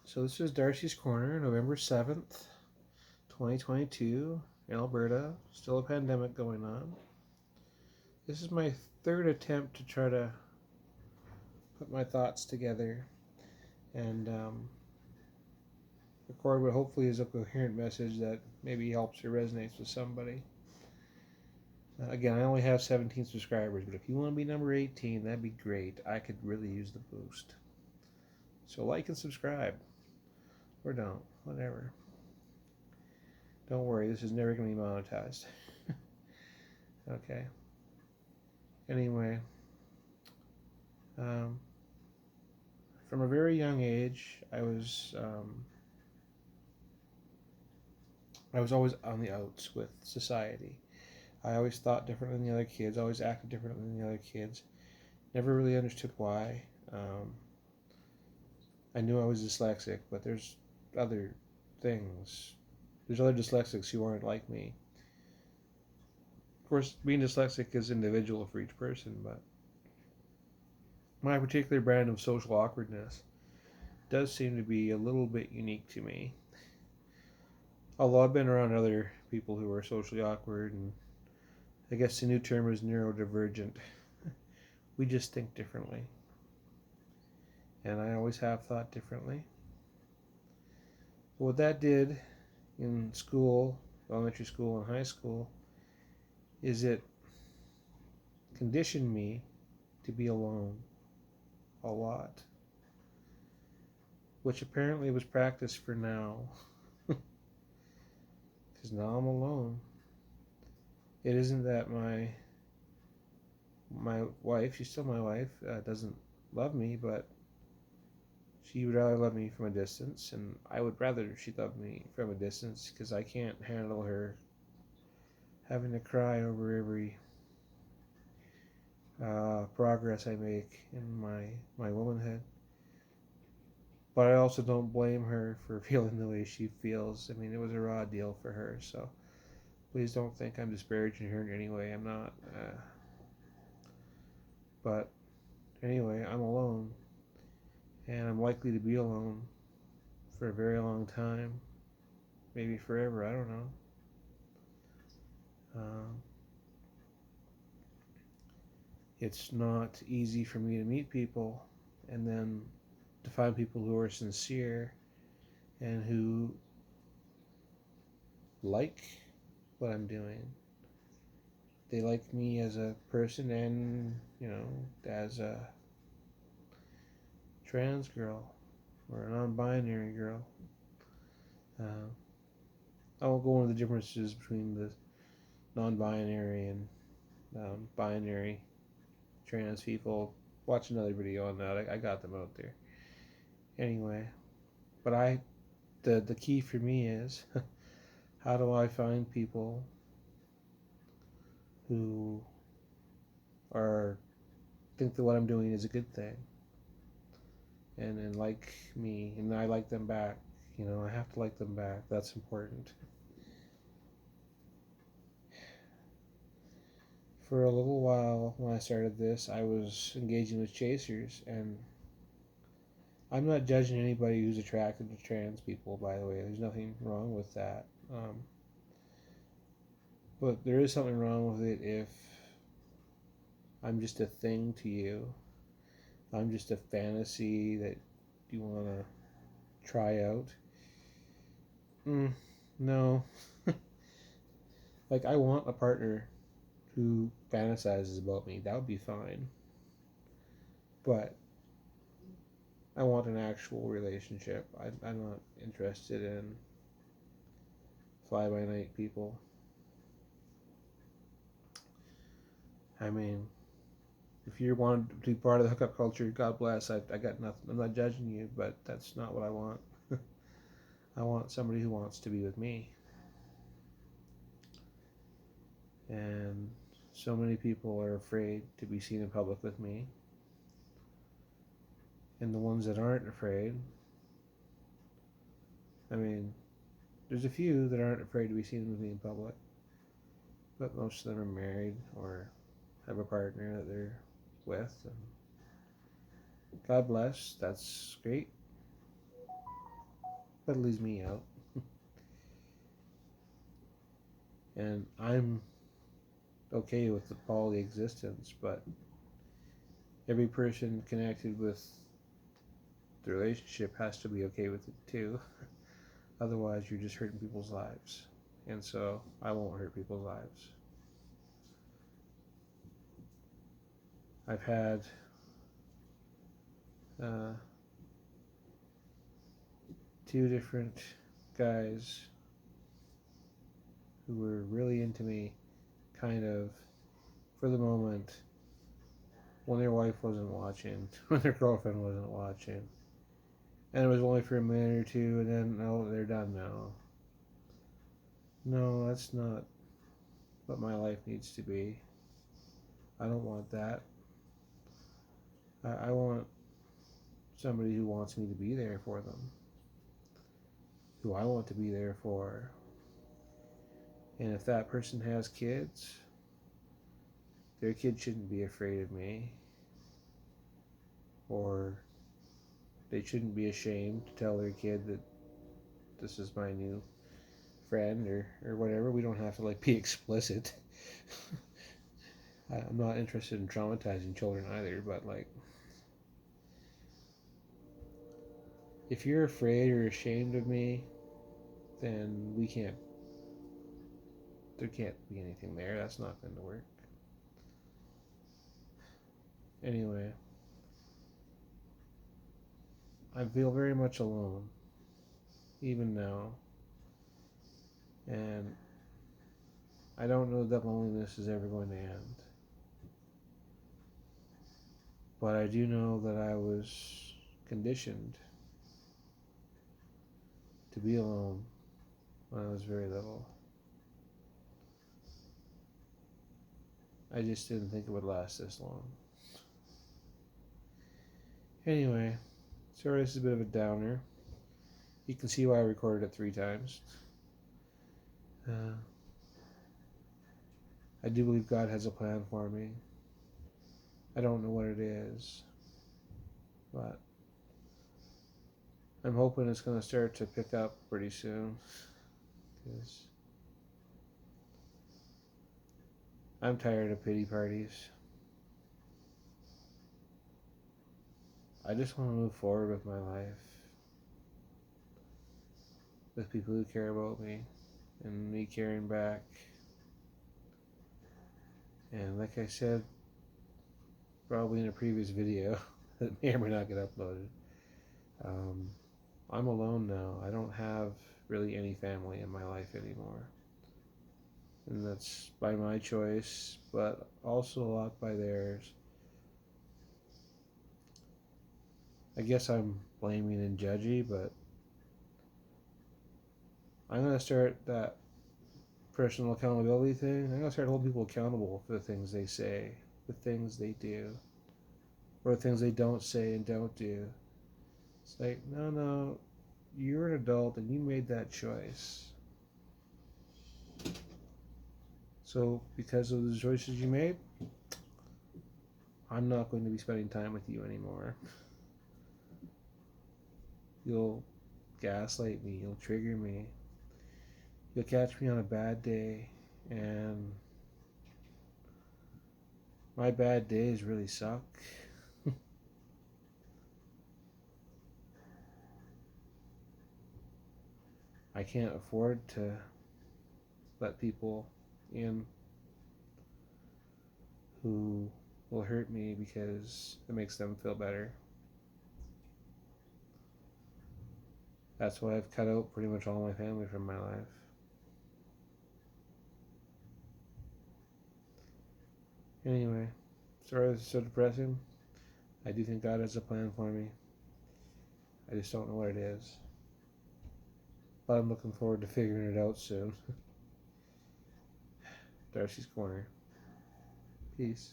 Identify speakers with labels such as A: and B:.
A: So this is Darcy's Corner, November 7th, 2022, in Alberta. Still a pandemic going on. This is my third attempt to try to put my thoughts together and record what hopefully is a coherent message that maybe helps or resonates with somebody. Again, I only have 17 subscribers, but if you want to be number 18, that'd be great. I could really use the boost. So like and subscribe. Or don't. Whatever. Don't worry, this is never going to be monetized. Okay. Anyway, um, from a very young age, I was always on the outs with society. I always thought different than the other kids. Always acted different than the other kids. Never really understood why. I knew I was dyslexic, but there's other things. There's other dyslexics who aren't like me. Of course, being dyslexic is individual for each person, but my particular brand of social awkwardness does seem to be a little bit unique to me. Although I've been around other people who are socially awkward, and I guess the new term is neurodivergent. We just think differently. And I always have thought differently. But what that did in school, elementary school and high school, is it conditioned me to be alone a lot. Which apparently was practiced for now. Because now I'm alone. It isn't that my wife, she's still my wife, doesn't love me, but she would rather love me from a distance, and I would rather she loved me from a distance because I can't handle her having to cry over every progress I make in my womanhood. But I also don't blame her for feeling the way she feels. I mean, it was a raw deal for her, so please don't think I'm disparaging her in any way. I'm not. But anyway, I'm alone, and I'm likely to be alone for a very long time, maybe forever. I don't know. Um, it's not easy for me to meet people and then to find people who are sincere and who like what I'm doing. They like me as a person and, as a trans girl or a non binary girl. Uh, I won't go into the differences between the non binary and binary trans people. Watch another video on that. I got them out there. Anyway, but the key for me is how do I find people who are think that what I'm doing is a good thing and like me and I like them back. I have to like them back. That's important. For a little while when I started this, I was engaging with chasers, and I'm not judging anybody who's attracted to trans people, by the way. There's nothing wrong with that. But there is something wrong with it if I'm just a thing to you. I'm just a fantasy that you want to try out. No. Like, I want a partner who fantasizes about me. That would be fine. But I want an actual relationship. I'm not interested in fly by night people. I mean, if you want to be part of the hookup culture, God bless. I got nothing. I'm not judging you, but that's not what I want. I want somebody who wants to be with me. And so many people are afraid to be seen in public with me. And the ones that aren't afraid, I mean, there's a few that aren't afraid to be seen with me in public, but most of them are married or have a partner that they're with. And God bless, that's great. but it leaves me out. And I'm okay with all the existence, but every person connected with the relationship has to be okay with it too. Otherwise, you're just hurting people's lives. And so I won't hurt people's lives. I've had uh, two different guys who were really into me, kind of, for the moment, when their wife wasn't watching, when their girlfriend wasn't watching. And it was only for a minute or two, and then, oh, they're done now. No, that's not what my life needs to be. I don't want that. I want somebody who wants me to be there for them, who I want to be there for. And if that person has kids, their kid shouldn't be afraid of me, or they shouldn't be ashamed to tell their kid that this is my new friend or whatever. We don't have to like be explicit. I'm not interested in traumatizing children either, but like, if you're afraid or ashamed of me, then there can't be anything there. That's not going to work. Anyway, I feel very much alone, even now. And I don't know that loneliness is ever going to end. But I do know that I was conditioned to be alone when I was very little. I just didn't think it would last this long. Anyway, sorry this is a bit of a downer. You can see why I recorded it 3 times. I do believe God has a plan for me. I don't know what it is, but I'm hoping it's going to start to pick up pretty soon, because I'm tired of pity parties. I just want to move forward with my life, with people who care about me, and me caring back. And like I said, probably in a previous video that may or may not get uploaded, I'm alone now. I don't have really any family in my life anymore. And that's by my choice, but also a lot by theirs. I guess I'm blaming and judgy, but I'm going to start that personal accountability thing. I'm going to start holding people accountable for the things they say, the things they do, or the things they don't say and don't do. It's like, no, you're an adult and you made that choice. So because of the choices you made, I'm not going to be spending time with you anymore. You'll gaslight me, you'll trigger me, you'll catch me on a bad day, and my bad days really suck. I can't afford to let people in who will hurt me because it makes them feel better. That's why I've cut out pretty much all my family from my life. Anyway, sorry this is so depressing. I do think God has a plan for me. I just don't know what it is. But I'm looking forward to figuring it out soon. Darci's Corner. Peace.